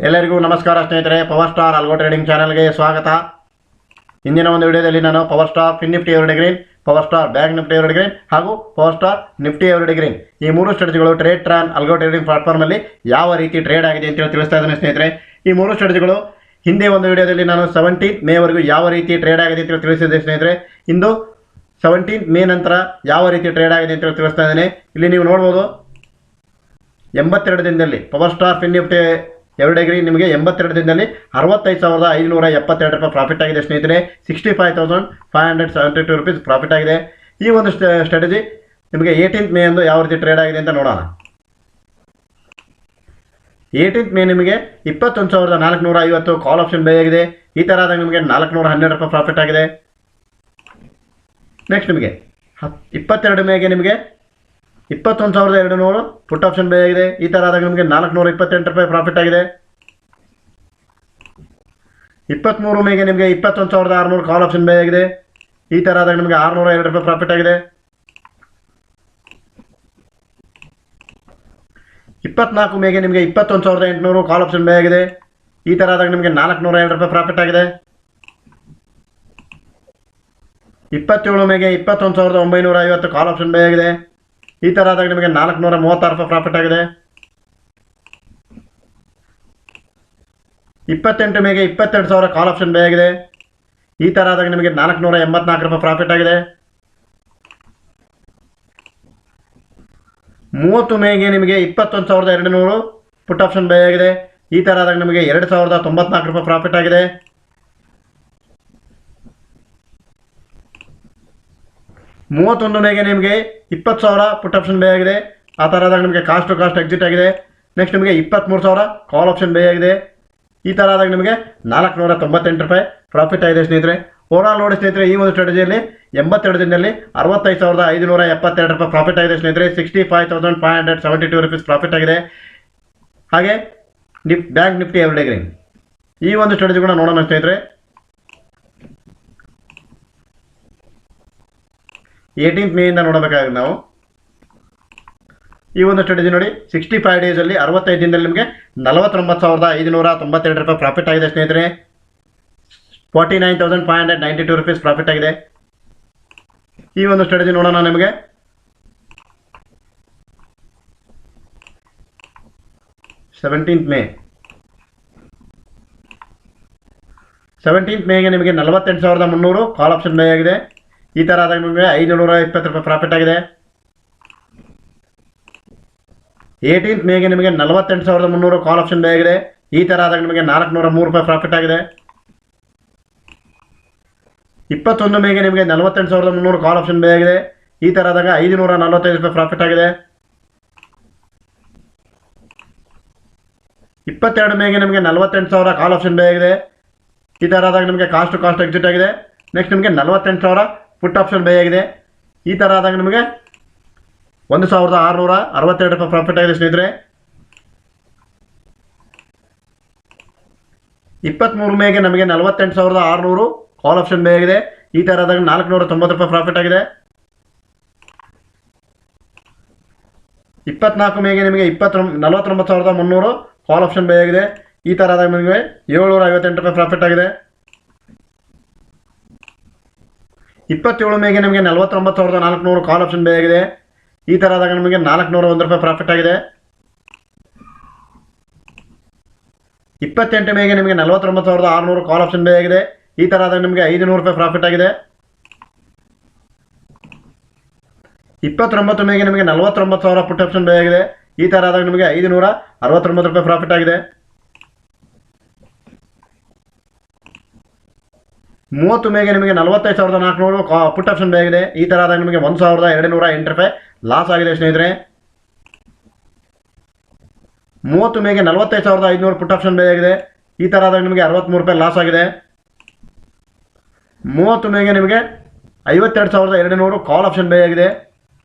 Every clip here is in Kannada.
ಎಲ್ಲರಿಗೂ ನಮಸ್ಕಾರ ಸ್ನೇಹಿತರೆ. ಪವರ್ ಸ್ಟಾರ್ ಅಲ್ಗೋ ಟ್ರೇಡಿಂಗ್ ಚಾನೆಲ್ಗೆ ಸ್ವಾಗತ. ಇಂದಿನ ಒಂದು ವಿಡಿಯೋದಲ್ಲಿ ನಾನು power star Fin Nifty every green, power star bank Nifty every green ಹಾಗೂ power star Nifty every green ಈ ಮೂರು ಸ್ಟ್ರಾಟಜಿಗಳು ಟ್ರೇಡ್ ಟ್ರಾನ್ ಅಲ್ಗೋ ಟ್ರೇಡಿಂಗ್ ಪ್ಲಾಟ್ಫಾರ್ಮಲ್ಲಿ ಯಾವ ರೀತಿ ಟ್ರೇಡ್ ಆಗಿದೆ ಅಂತ ತಿಳಿಸ್ತಾ ಇದ್ದೇನೆ ಸ್ನೇಹಿತರೆ. ಈ ಮೂರು ಸ್ಟ್ರಾಟಜಿಗಳು ಹಿಂದೆ ಒಂದು ವಿಡಿಯೋದಲ್ಲಿ ನಾನು 17 ಮೇವರೆಗೂ ಯಾವ ರೀತಿ ಟ್ರೇಡ್ ಆಗಿದೆ ಅಂತ ತಿಳಿಸಿದ್ದೆ ಸ್ನೇಹಿತರೆ. ಇಂದು 17 ಮೇ ನಂತರ ಯಾವ ರೀತಿ ಟ್ರೇಡ್ ಆಗಿದೆ ಅಂತ ತಿಳಿಸ್ತಾ ಇದ್ದೇನೆ. ಇಲ್ಲಿ ನೀವು ನೋಡ್ಬೋದು 82 ದಿನದಲ್ಲಿ power star Fin Nifty every green ನಿಮಗೆ 82 ದಿನದಲ್ಲಿ 65,572 ರೂಪಾಯಿ ಪ್ರಾಫಿಟ್ ಆಗಿದೆ ಸ್ನೇಹಿತರೆ. 65,572 ರೂಪೀಸ್ ಪ್ರಾಫಿಟ್ ಆಗಿದೆ. ಈ ಒಂದು ಸ್ಟ್ರಾಟಜಿ ನಿಮಗೆ 18 ಮೇ ಅಂದು ಯಾವ ರೀತಿ ಟ್ರೇಡ್ ಆಗಿದೆ ಅಂತ ನೋಡೋಣ. 18 ಮೇ ನಿಮಗೆ 21,450 ಕಾಲ್ ಆಪ್ಷನ್ ಬೈ ಆಗಿದೆ. ಈ ಥರ ಆದಾಗ ನಿಮಗೆ 412 ರೂಪಾಯಿ ಪ್ರಾಫಿಟ್ ಆಗಿದೆ. ನೆಕ್ಸ್ಟ್ ನಿಮಗೆ 22 ಮೇಗೆ ನಿಮಗೆ 21,200 ಪುಟ್ ಆಪ್ಷನ್ ಬೈ ಆಗಿದೆ. ಈ ಥರ ಆದಾಗ ನಿಮಗೆ 428 ರೂಪಾಯಿ ಪ್ರಾಫಿಟ್ ಆಗಿದೆ. 23 ಮೇಗೆ ನಿಮಗೆ 21,600 ಕಾಲ್ ಆಪ್ಷನ್ ಬೈ ಆಗಿದೆ. ಈ ಥರ ಆದಾಗ ನಿಮಗೆ 602 ರೂಪಾಯಿ ಪ್ರಾಫಿಟ್ ಆಗಿದೆ. 24 ಮೇಗೆ ನಿಮಗೆ 21,800 ಕಾಲ್ ಆಪ್ಷನ್ ಬೈ ಆಗಿದೆ. ಈ ಥರ ಆದಾಗ ನಿಮಗೆ 402 ರೂಪಾಯಿ ಪ್ರಾಫಿಟ್ ಆಗಿದೆ. 27 ಮೇಗೆ 21,950 ಕಾಲ್ ಆಪ್ಷನ್ ಬೈ ಆಗಿದೆ. ಈ ಥರ ಆದಾಗ ನಿಮಗೆ 436 ರೂಪಾಯಿ ಪ್ರಾಫಿಟ್ ಆಗಿದೆ. 28 ಮೇಗೆ 22,000 ಕಾಲ್ ಆಪ್ಷನ್ ಬೈ ಆಗಿದೆ. ಈ ಥರ ಆದಾಗ ನಿಮಗೆ 484 ರೂಪಾಯಿ ಪ್ರಾಫಿಟ್ ಆಗಿದೆ. 30 ಮೇಗೆ ನಿಮಗೆ 21,200 ಪುಟ್ ಆಪ್ಷನ್ ಬೈ ಆಗಿದೆ. ಈ ಥರ ಆದಾಗ ನಿಮಗೆ 2,094 ರೂಪಾಯಿ ಪ್ರಾಫಿಟ್ ಆಗಿದೆ. 31 ಮೇಗೆ ನಿಮಗೆ 20,000 ಪುಟ್ ಆಪ್ಷನ್ ಬೈ ಆಗಿದೆ. ಆ ಥರ ಆದಾಗ ನಿಮಗೆ ಕಾಸ್ಟ್ ಟು ಕಾಸ್ಟ್ ಎಕ್ಸಿಟ್ ಆಗಿದೆ. ನೆಕ್ಸ್ಟ್ ನಿಮಗೆ 23,000 ಕಾಲ್ ಆಪ್ಷನ್ ಬೈ ಆಗಿದೆ. ಈ ಥರ ಆದಾಗ ನಿಮಗೆ 498 ರೂಪಾಯಿ ಪ್ರಾಫಿಟ್ ಆಗಿದೆ ಸ್ನೇಹಿತರೆ. ಓವರಾಲ್ ನೋಡಿ ಸ್ನೇಹಿತರೆ, ಈ ಒಂದು ಸ್ಟ್ರಾಟಜಿಯಲ್ಲಿ 82 ದಿನದಲ್ಲಿ 65,572 ರೂಪಾಯಿ ಪ್ರಾಫಿಟ್ ಆಗಿದೆ ಸ್ನೇಹಿತರೆ. 65,572 ರೂಪೀಸ್ ಪ್ರಾಫಿಟ್ ಆಗಿದೆ. ಹಾಗೆ ಬ್ಯಾಂಕ್ ನಿಫ್ಟಿ ಎವರಿ ಗ್ರೀನ್ ಈ ಒಂದು ಸ್ಟ್ರಾಟಜಿ ಕೂಡ ನೋಡೋಣ ಸ್ನೇಹಿತರೆ. 18 ಮೇಯಿಂದ ನೋಡಬೇಕಾಗಿದೆ ನಾವು. ಈ ಒಂದು ಸ್ಟ್ರಾಟಜಿ ನೋಡಿ 65 ಡೇಸಲ್ಲಿ 65 ದಿನದಲ್ಲಿ ನಿಮಗೆ 49,592 ರೂಪಾಯಿ ಪ್ರಾಫಿಟ್ ಆಗಿದೆ ಸ್ನೇಹಿತರೆ. 49,592 ರೂಪೀಸ್ ಪ್ರಾಫಿಟ್ ಆಗಿದೆ. ಈ ಒಂದು ಸ್ಟ್ರಾಟಜಿ ನೋಡೋಣ ನಿಮಗೆ. ಮೇ 17 ಮೇಗೆ ನಿಮಗೆ 48,300 ಕಾಲ್ ಆಪ್ಷನ್ ಬೈ ಆಗಿದೆ. ಈ ಥರ ಆದಾಗ ನಿಮಗೆ 520 ರೂಪಾಯಿ ಪ್ರಾಫಿಟ್ ಆಗಿದೆ. 18 ಮೇಗೆ ನಿಮಗೆ 48,300 ಕಾಲ್ ಆಪ್ಷನ್ ಬೈ ಆಗಿದೆ. ಈ ಥರ ಆದಾಗ ನಿಮಗೆ 403 ರೂಪಾಯಿ ಪ್ರಾಫಿಟ್ ಆಗಿದೆ. 21 ಮೇಗೆ ನಿಮಗೆ 48,300 ಕಾಲ್ ಆಪ್ಷನ್ ಬೈ ಆಗಿದೆ. ಈ ಥರ ಆದಾಗ 545 ರೂಪಾಯಿ ಪ್ರಾಫಿಟ್ ಆಗಿದೆ. 22 ಮೇಗೆ ನಿಮಗೆ 48,000 ಕಾಲ್ ಆಪ್ಷನ್ ಬೈ ಆಗಿದೆ. ಈ ಥರ ಆದಾಗ ನಿಮಗೆ ಕಾಸ್ಟ್ ಟು ಕಾಸ್ಟ್ ಎಕ್ಸಿಟ್ ಆಗಿದೆ. ನೆಕ್ಸ್ಟ್ ನಿಮಗೆ 48,000 ಪುಟ್ ಆಪ್ಷನ್ ಬೈ ಆಗಿದೆ. ಈ ಥರ ಆದಾಗ ನಿಮಗೆ 1,662 ರೂಪಾಯಿ ಪ್ರಾಫಿಟ್ ಆಗಿದೆ ಸ್ನೇಹಿತರೆ. 23 ಮೇಗೆ ನಮಗೆ 48,600 ಕಾಲ್ ಆಪ್ಷನ್ ಬೈ ಆಗಿದೆ. ಈ ಥರ ಆದಾಗ 490 ರೂಪಾಯಿ ಪ್ರಾಫಿಟ್ ಆಗಿದೆ. 24 ಮೇಗೆ ನಿಮಗೆ 49,300 ಕಾಲ್ ಆಪ್ಷನ್ ಬೈ ಆಗಿದೆ. ಈ ಥರ ಆದಾಗ ನಿಮಗೆ 758 ರೂಪಾಯಿ ಪ್ರಾಫಿಟ್ ಆಗಿದೆ. 27 ಮೇಗೆ ನಿಮಗೆ 49,400 ಕಾಲ್ ಆಪ್ಷನ್ ಬೈ ಆಗಿದೆ. ಈ ಥರ ಆದಾಗ ನಿಮಗೆ 401 ರೂಪಾಯಿ ಪ್ರಾಫಿಟ್ ಆಗಿದೆ. 28 ಮೇಗೆ ನಿಮಗೆ 49,600 ಕಾಲ್ ಆಪ್ಷನ್ ಬೈ ಆಗಿದೆ. ಈ ಥರ ಆದಾಗ ನಿಮಗೆ 500 ರೂಪಾಯಿ ಪ್ರಾಫಿಟ್ ಆಗಿದೆ. 29 ಮೇಗೆ ನಿಮಗೆ 49,000 ಪುಟ್ ಆಪ್ಷನ್ ಬೈ ಆಗಿದೆ. ಈ ಥರ ಆದಾಗ ನಿಮಗೆ 569 ರೂಪಾಯಿ ಪ್ರಾಫಿಟ್ ಆಗಿದೆ. 30 ಮೇಗೆ ನಿಮಗೆ 45,400 ಪುಟ್ ಆಪ್ಷನ್ ಬೈ ಆಗಿದೆ. ಈ ಥರ ಆದಾಗ ನಿಮಗೆ 1,208 ರೂಪಾಯಿ ಲಾಸ್ ಆಗಿದೆ ಸ್ನೇಹಿತರೆ. 30 ಮೇಗೆ 45,500 ಪುಟ್ ಆಪ್ಷನ್ ಬೈ ಆಗಿದೆ. ಈ ಥರ ಆದಾಗ ನಿಮಗೆ 63 ರೂಪಾಯಿ ಲಾಸ್ ಆಗಿದೆ. 30 ಮೇಗೆ ನಿಮಗೆ 52,200 ಕಾಲ್ ಆಪ್ಷನ್ ಬೈ ಆಗಿದೆ.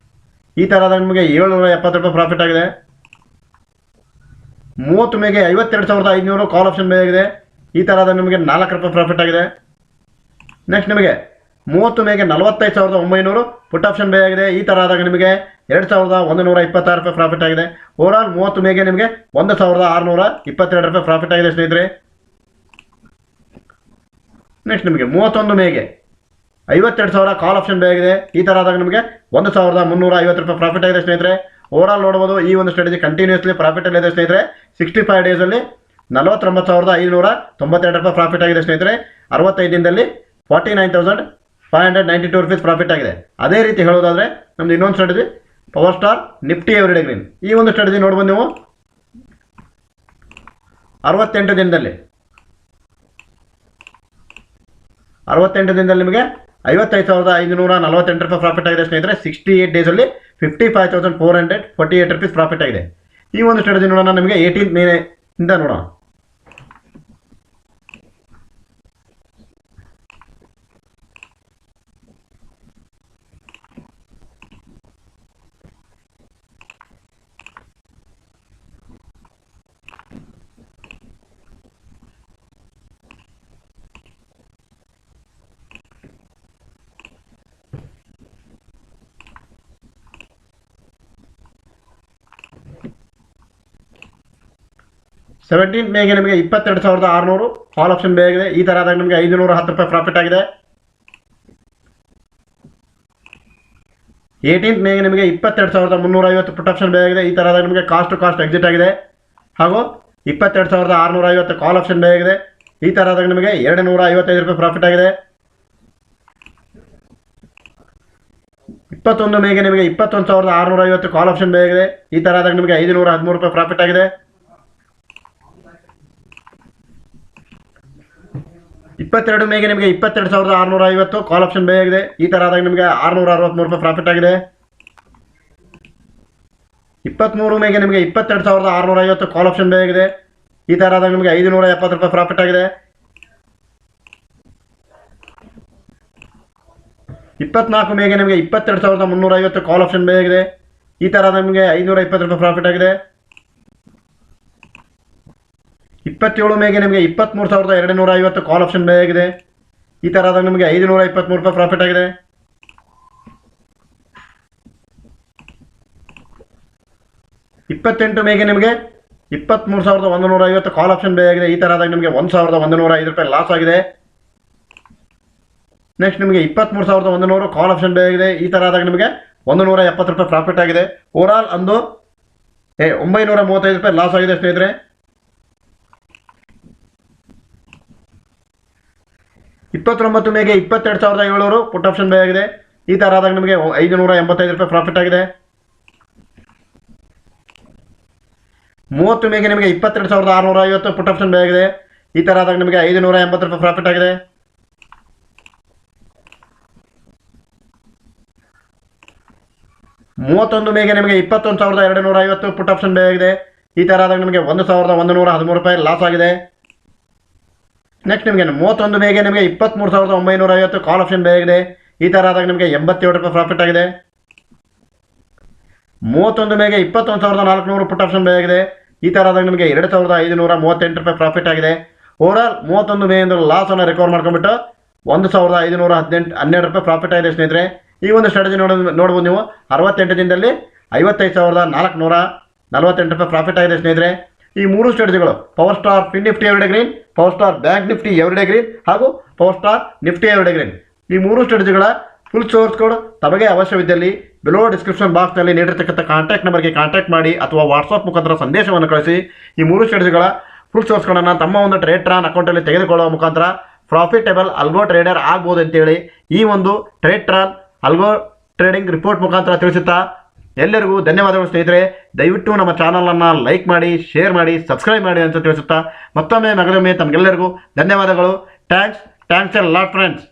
ಈ ಥರ ಆದಾಗ ನಿಮಗೆ 770 ರೂಪಾಯಿ ಪ್ರಾಫಿಟ್ ಆಗಿದೆ. 30 ಮೇಗೆ 52,500 ಕಾಲ್ ಆಪ್ಷನ್ ಬೈ ಆಗಿದೆ. ಈ ಥರ ಆದಾಗ ನಿಮಗೆ 4 ರೂಪಾಯಿ ಪ್ರಾಫಿಟ್ ಆಗಿದೆ. ನೆಕ್ಸ್ಟ್ ನಿಮಗೆ 30 ಮೇಗೆ 45,900 ಪುಟ್ ಆಪ್ಷನ್ ಬೈ ಆಗಿದೆ. ಈ ಥರ ಆದಾಗ ನಿಮಗೆ 2,126 ರೂಪಾಯಿ ಪ್ರಾಫಿಟ್ ಆಗಿದೆ. ಓವರಾಲ್ 30 ಮೇಗೆ ನಿಮಗೆ 1,622 ರೂಪಾಯಿ ಪ್ರಾಫಿಟ್ ಆಗಿದೆ ಸ್ನೇಹಿತರೆ. ನೆಕ್ಸ್ಟ್ ನಿಮಗೆ 31 ಮೇಗೆ 52,000 ಕಾಲ್ ಆಪ್ಷನ್ ಬೈ ಆಗಿದೆ. ಈ ಥರ ಆದಾಗ ನಿಮಗೆ 1,350 ರೂಪಾಯಿ ಪ್ರಾಫಿಟ್ ಆಗಿದೆ ಸ್ನೇಹಿತರೆ. ಓವರಾಲ್ ನೋಡ್ಬೋದು ಈ ಒಂದು ಸ್ಟ್ರಾಟಜಿ ಕಂಟಿನ್ಯೂಸ್ಲಿ ಪ್ರಾಫಿಟಲ್ಲಿ ಇದೆ ಸ್ನೇಹಿತರೆ. 65 ಡೇಸಲ್ಲಿ 49,592 ರೂಪಾಯಿ ಪ್ರಾಫಿಟ್ ಆಗಿದೆ ಸ್ನೇಹಿತರೆ. 65 ದಿನದಲ್ಲಿ 49,592 ರೂಪೀಸ್ ಪ್ರಾಫಿಟ್ ಆಗಿದೆ. ಅದೇ ರೀತಿ ಹೇಳೋದಾದರೆ ನಮ್ದು ಇನ್ನೊಂದು strategy power star Nifty everyday green. ಈ ಒಂದು ಸ್ಟ್ರಾಟಜಿ ನೋಡ್ಬೋದು ನೀವು 68 ದಿನದಲ್ಲಿ ನಿಮಗೆ 55,548 ರೂಪಾಯಿ ಪ್ರಾಫಿಟ್ ಆಗಿದೆ ಸ್ನೇಹಿತರೆ. 68 ಡೇಸಲ್ಲಿ 55,448 ರೂಪೀಸ್ ಪ್ರಾಫಿಟ್ ಆಗಿದೆ. ಈ ಒಂದು ಸ್ಟ್ರಾಟಜಿ ನೋಡೋಣ ನಿಮಗೆ 18 ಮೇ ಇಂದ ನೋಡೋಣ. ಸೆವೆಂಟೀನ್ ಮೇಗೆ ನಿಮಗೆ 22,600 ಕಾಲ್ ಆಪ್ಷನ್ ಬೈ ಆಗಿದೆ. ಈ ಥರ ಆದಾಗ ನಿಮಗೆ 510 ರೂಪಾಯಿ ಪ್ರಾಫಿಟ್ ಆಗಿದೆ. 18 ಮೇಗೆ ನಿಮಗೆ 22,350 ಪುಟ್ ಆಪ್ಷನ್ ಬೈ ಆಗಿದೆ. ಈ ಥರ ಆದಾಗ ನಿಮಗೆ ಕಾಸ್ಟ್ ಟು ಕಾಸ್ಟ್ ಎಕ್ಸಿಟ್ ಆಗಿದೆ. ಹಾಗೂ 22,650 ಕಾಲ್ ಆಪ್ಷನ್ ಬೈ ಆಗಿದೆ. ಈ ಥರ ಆದಾಗ ನಿಮಗೆ 255 ರೂಪಾಯಿ ಪ್ರಾಫಿಟ್ ಆಗಿದೆ. 21 ಮೇಗೆ ನಿಮಗೆ 21,650 ಕಾಲ್ ಆಪ್ಷನ್ ಬೈ ಆಗಿದೆ. ಈ ಥರ ಆದಾಗ ನಿಮಗೆ 513 ರೂಪಾಯಿ ಪ್ರಾಫಿಟ್ ಆಗಿದೆ. 22 ಮೇಗೆ ನಿಮಗೆ 22,650 ಕಾಲ್ ಆಪ್ಷನ್ ಬೈ ಆಗಿದೆ. ಈ ಥರ ಆದಾಗ ನಿಮಗೆ 663 ರೂಪಾಯಿ ಪ್ರಾಫಿಟ್ ಆಗಿದೆ. 23 ಮೇಗೆ ನಿಮಗೆ 22,650 ಕಾಲ್ ಆಪ್ಷನ್ ಬೈ ಆಗಿದೆ. ಈ ಥರ ಆದಾಗ ನಿಮಗೆ 570 ರೂಪಾಯಿ ಪ್ರಾಫಿಟ್ ಆಗಿದೆ. 24 ಮೇಗೆ ನಿಮಗೆ 22,350 ಕಾಲ್ ಆಪ್ಷನ್ ಬೈ ಆಗಿದೆ. ಈ ಥರ ಆದಾಗ ನಿಮಗೆ 520 ರೂಪಾಯಿ ಪ್ರಾಫಿಟ್ ಆಗಿದೆ. 27 ಮೇಗೆ ನಿಮಗೆ 23,250 ಕಾಲ್ ಆಪ್ಷನ್ ಬೈ ಆಗಿದೆ. ಈ ಥರ ಆದಾಗ ನಿಮಗೆ 523 ರೂಪಾಯಿ ಪ್ರಾಫಿಟ್ ಆಗಿದೆ. 28 ಮೇಗೆ ನಿಮಗೆ 23,150 ಕಾಲ್ ಆಪ್ಷನ್ ಬೈ ಆಗಿದೆ. ಈ ಥರ ಆದಾಗ ನಿಮಗೆ 1,105 ರೂಪಾಯಿ ಲಾಸ್ ಆಗಿದೆ. ನೆಕ್ಸ್ಟ್ ನಿಮಗೆ 23,100 ಕಾಲ್ ಆಪ್ಷನ್ ಬೈ ಆಗಿದೆ. ಈ ಥರ ಆದಾಗ ನಿಮಗೆ 170 ರೂಪಾಯಿ ಪ್ರಾಫಿಟ್ ಆಗಿದೆ. ಓವರಾಲ್ ಅಂದು 935 ರೂಪಾಯಿ ಲಾಸ್ ಆಗಿದೆ ಸ್ನೇಹಿತರೆ. 29 ಮೇಗೆ 22,700 ಪುಟ್ ಆಪ್ಷನ್ ಬೈ ಆಗಿದೆ. ಈ ಥರ ಆದಾಗ ನಿಮಗೆ 585 ರೂಪಾಯಿ ಪ್ರಾಫಿಟ್ ಆಗಿದೆ. 30 ಮೇಗೆ ನಿಮಗೆ 22,650 ಪುಟ್ ಆಪ್ಷನ್ ಬೈ ಆಗಿದೆ. ಈ ಥರ ಆದಾಗ ನಿಮಗೆ 580 ರೂಪಾಯಿ ಪ್ರಾಫಿಟ್ ಆಗಿದೆ. 31 ಮೇಗೆ ನಿಮಗೆ 21,250 ಪುಟ್ ಆಪ್ಷನ್ ಬೈ ಆಗಿದೆ. ಈ ಥರ ಆದಾಗ ನಿಮಗೆ 1,113 ರೂಪಾಯಿ ಲಾಸ್ ಆಗಿದೆ. ನೆಕ್ಸ್ಟ್ ನಿಮಗೆ 31 ಮೇಗೆ ನಿಮಗೆ 23,950 ಕಾಲ್ ಆಪ್ಷನ್ ಬೈ ಆಗಿದೆ. ಈ ಥರ ಆದಾಗ ನಿಮಗೆ 87 ರೂಪಾಯಿ ಪ್ರಾಫಿಟ್ ಆಗಿದೆ. 31 ಮೇಗೆ 21,400 ಪುಟ್ ಆಪ್ಷನ್ ಬೈ ಆಗಿದೆ. ಈ ಥರ ಆದಾಗ ನಿಮಗೆ 2,538 ರೂಪಾಯಿ ಪ್ರಾಫಿಟ್ ಆಗಿದೆ. ಓವರಾಲ್ 31 ಮೇಯಿಂದ ಲಾಸನ್ನು ರಿಕವರ್ ಮಾಡ್ಕೊಂಡ್ಬಿಟ್ಟು 1,512 ರೂಪಾಯಿ ಪ್ರಾಫಿಟ್ ಆಗಿದೆ ಸ್ನೇಹಿತರೆ. ಈ ಒಂದು ಸ್ಟ್ರಾಟಜಿ ನೋಡ್ಬೋದು ನೀವು 68 ದಿನದಲ್ಲಿ 55,448 ರೂಪಾಯಿ ಪ್ರಾಫಿಟ್ ಆಗಿದೆ ಸ್ನೇಹಿತರೆ. ಈ ಮೂರು ಸ್ಟ್ರಾಟಜಿಗಳು power star Fin Nifty everyday green, power star bank Nifty everyday green ಹಾಗೂ power star Nifty everyday green. ಈ ಮೂರು ಸ್ಟ್ರಾಟಜಿಗಳ ಫುಲ್ ಸೋರ್ಸ್ ಕೋಡ್ ತಮಗೆ ಅವಶ್ಯವಿದ್ದಲ್ಲಿ ಬಿಲೋ ಡಿಸ್ಕ್ರಿಪ್ಷನ್ ಬಾಕ್ಸ್ನಲ್ಲಿ ನೀಡಿರ್ತಕ್ಕಂಥ ಕಾಂಟ್ಯಾಕ್ಟ್ ನಂಬರ್ಗೆ ಕಾಂಟ್ಯಾಕ್ಟ್ ಮಾಡಿ ಅಥವಾ ವಾಟ್ಸಪ್ ಮುಖಾಂತರ ಸಂದೇಶವನ್ನು ಕಳಿಸಿ ಈ ಮೂರು ಸ್ಟ್ರಾಟಜಿಗಳ ಫುಲ್ ಸೋರ್ಸ್ ಕೋಡನ್ನು ತಮ್ಮ ಒಂದು ಟ್ರೇಡ್ರಾನ್ ಅಕೌಂಟಲ್ಲಿ ತೆಗೆದುಕೊಳ್ಳುವ ಮುಖಾಂತರ ಪ್ರಾಫಿಟೇಬಲ್ ಅಲ್ಗೋ ಟ್ರೇಡರ್ ಆಗ್ಬೋದು ಅಂತೇಳಿ ಈ ಒಂದು ಟ್ರೇಡ್ರಾನ್ ಅಲ್ಗೋ ಟ್ರೇಡಿಂಗ್ ರಿಪೋರ್ಟ್ ಮುಖಾಂತರ ತಿಳಿಸುತ್ತಾ ಎಲ್ಲರಿಗೂ ಧನ್ಯವಾದಗಳು ಸ್ನೇಹಿತರೆ. ದಯವಿಟ್ಟು ನಮ್ಮ ಚಾನಲನ್ನು ಲೈಕ್ ಮಾಡಿ, ಶೇರ್ ಮಾಡಿ, ಸಬ್ಸ್ಕ್ರೈಬ್ ಮಾಡಿ ಅಂತ ತಿಳಿಸುತ್ತಾ ಮತ್ತೊಮ್ಮೆ ಮಗದೊಮ್ಮೆ ತಮಗೆಲ್ಲರಿಗೂ ಧನ್ಯವಾದಗಳು. Thanks A lot friends.